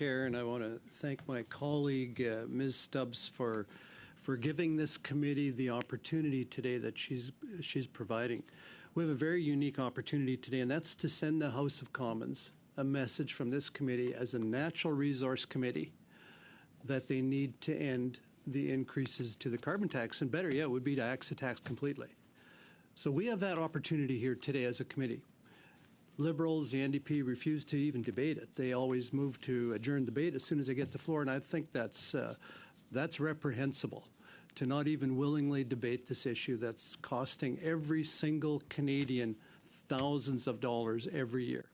Chair, and I want to thank my colleague, Ms. Stubbs, for giving this committee the opportunity today that she's providing. We have a very unique opportunity today, and that's to send the House of Commons a message from this committee as a natural resource committee that they need to end the increases to the carbon tax, and better yet would be to axe the tax completely. So we have that opportunity here today as a committee. Liberals, the NDP, refuse to even debate it. They always move to adjourn debate as soon as they get the floor, and I think that's reprehensible, to not even willingly debate this issue that's costing every single Canadian thousands of dollars every year.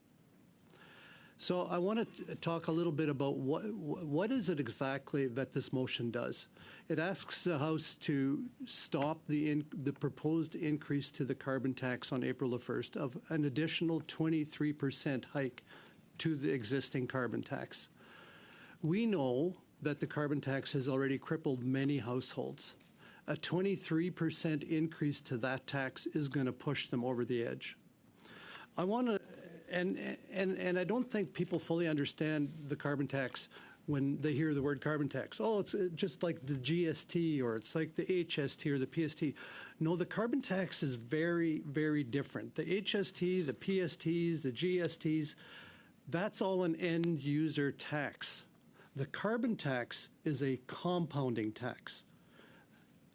So I want to talk a little bit about what is it exactly that this motion does. It asks the House to stop the proposed increase to the carbon tax on April the 1st of an additional 23% hike to the existing carbon tax. We know that the carbon tax has already crippled many households. A 23% increase to that tax is going to push them over the edge. I want to, and I don't think people fully understand the carbon tax when they hear the word carbon tax. Oh, it's just like the GST, or it's like the HST or the PST. No, the carbon tax is very, very different. The HST, the PSTs, the GSTs, that's all an end user tax. The carbon tax is a compounding tax.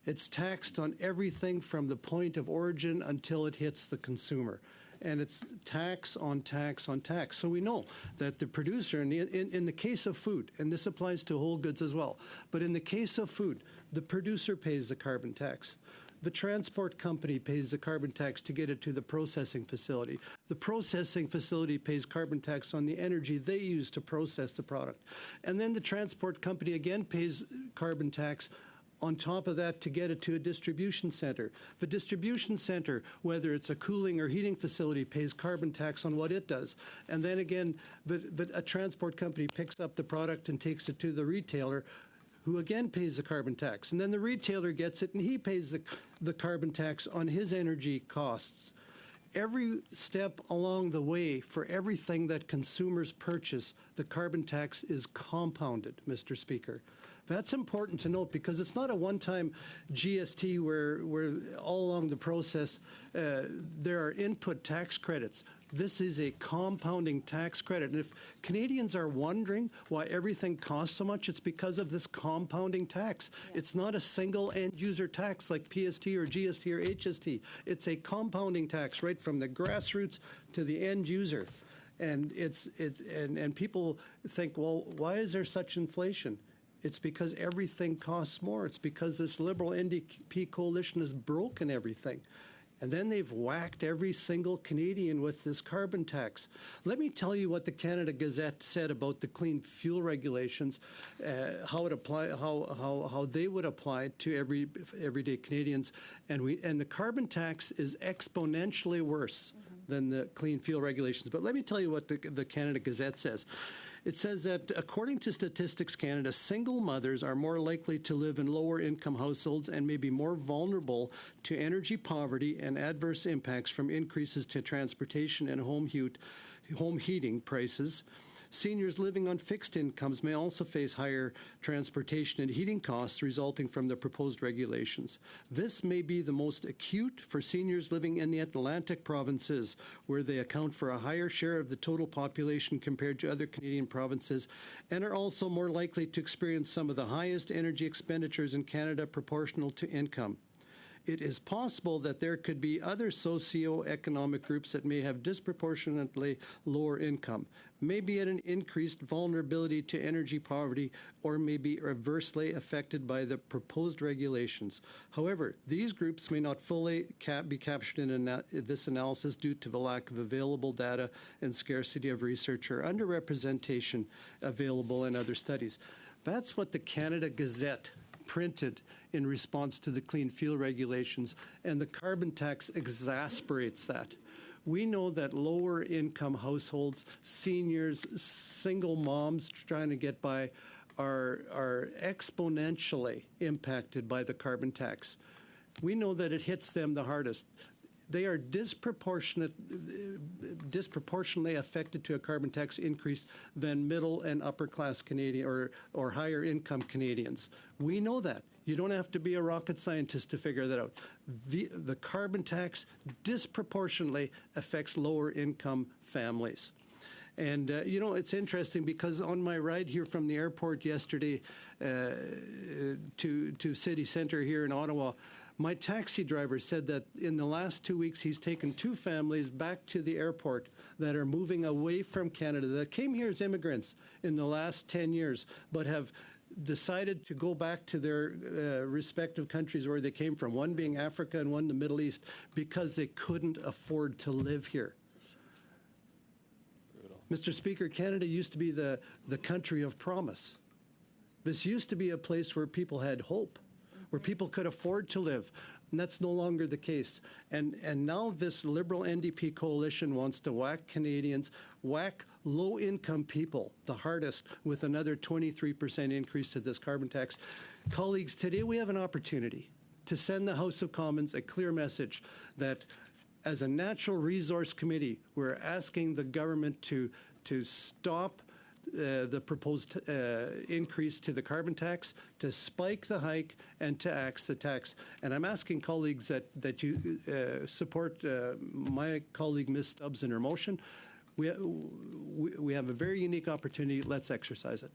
It's taxed on everything from the point of origin until it hits the consumer. And it's tax on tax on tax. So we know that the producer, in the case of food, and this applies to whole goods as well, but in the case of food, the producer pays the carbon tax. The transport company pays the carbon tax to get it to the processing facility. The processing facility pays carbon tax on the energy they use to process the product. And then the transport company again pays carbon tax on top of that to get it to a distribution center. The distribution center, whether it's a cooling or heating facility, pays carbon tax on what it does. And then again, a transport company picks up the product and takes it to the retailer, who again pays the carbon tax. And then the retailer gets it and he pays the carbon tax on his energy costs. Every step along the way, for everything that consumers purchase, the carbon tax is compounded, Mr. Speaker. That's important to note, because it's not a one-time GST where all along the process there are input tax credits. This is a compounding tax credit. And if Canadians are wondering why everything costs so much, it's because of this compounding tax. Yeah. It's not a single end-user tax like PST or GST or HST. It's a compounding tax right from the grassroots to the end user. And and people think, well, why is there such inflation? It's because everything costs more. It's because this Liberal NDP coalition has broken everything. And then they've whacked every single Canadian with this carbon tax. Let me tell you what the Canada Gazette said about the clean fuel regulations, how they would apply to everyday Canadians, and the carbon tax is exponentially worse than the clean fuel regulations. But let me tell you what the Canada Gazette says. It says that according to Statistics Canada, single mothers are more likely to live in lower income households and may be more vulnerable to energy poverty and adverse impacts from increases to transportation and home heating prices. Seniors living on fixed incomes may also face higher transportation and heating costs resulting from the proposed regulations. This may be the most acute for seniors living in the Atlantic provinces, where they account for a higher share of the total population compared to other Canadian provinces, and are also more likely to experience some of the highest energy expenditures in Canada proportional to income. It is possible that there could be other socio-economic groups that may have disproportionately lower income, may be at an increased vulnerability to energy poverty, or may be adversely affected by the proposed regulations. However, these groups may not fully be captured in this analysis due to the lack of available data and scarcity of research or underrepresentation available in other studies. That's what the Canada Gazette printed in response to the clean fuel regulations, and the carbon tax exasperates that. We know that lower income households, seniors, single moms trying to get by are exponentially impacted by the carbon tax. We know that it hits them the hardest. they are disproportionately affected to a carbon tax increase than middle and upper class Canadian or higher income Canadians. We know that. You don't have to be a rocket scientist to figure that out. The carbon tax disproportionately affects lower income families. And, you know, it's interesting because on my ride here from the airport yesterday to city centre here in Ottawa, my taxi driver said that in the last 2 weeks he's taken 2 families back to the airport that are moving away from Canada, that came here as immigrants in the last 10 years, but have decided to go back to their respective countries where they came from, one being Africa and one the Middle East, because they couldn't afford to live here. Mr. Speaker, Canada used to be the country of promise. This used to be a place where people had hope, where people could afford to live, and that's no longer the case. And now this Liberal NDP coalition wants to whack Canadians, whack low-income people the hardest with another 23% increase to this carbon tax. Colleagues, today we have an opportunity to send the House of Commons a clear message that as a Natural Resource Committee, we're asking the government to stop the proposed increase to the carbon tax, to spike the hike, and to axe the tax. And I'm asking colleagues that you support my colleague Ms. Stubbs in her motion. We have a very unique opportunity. Let's exercise it.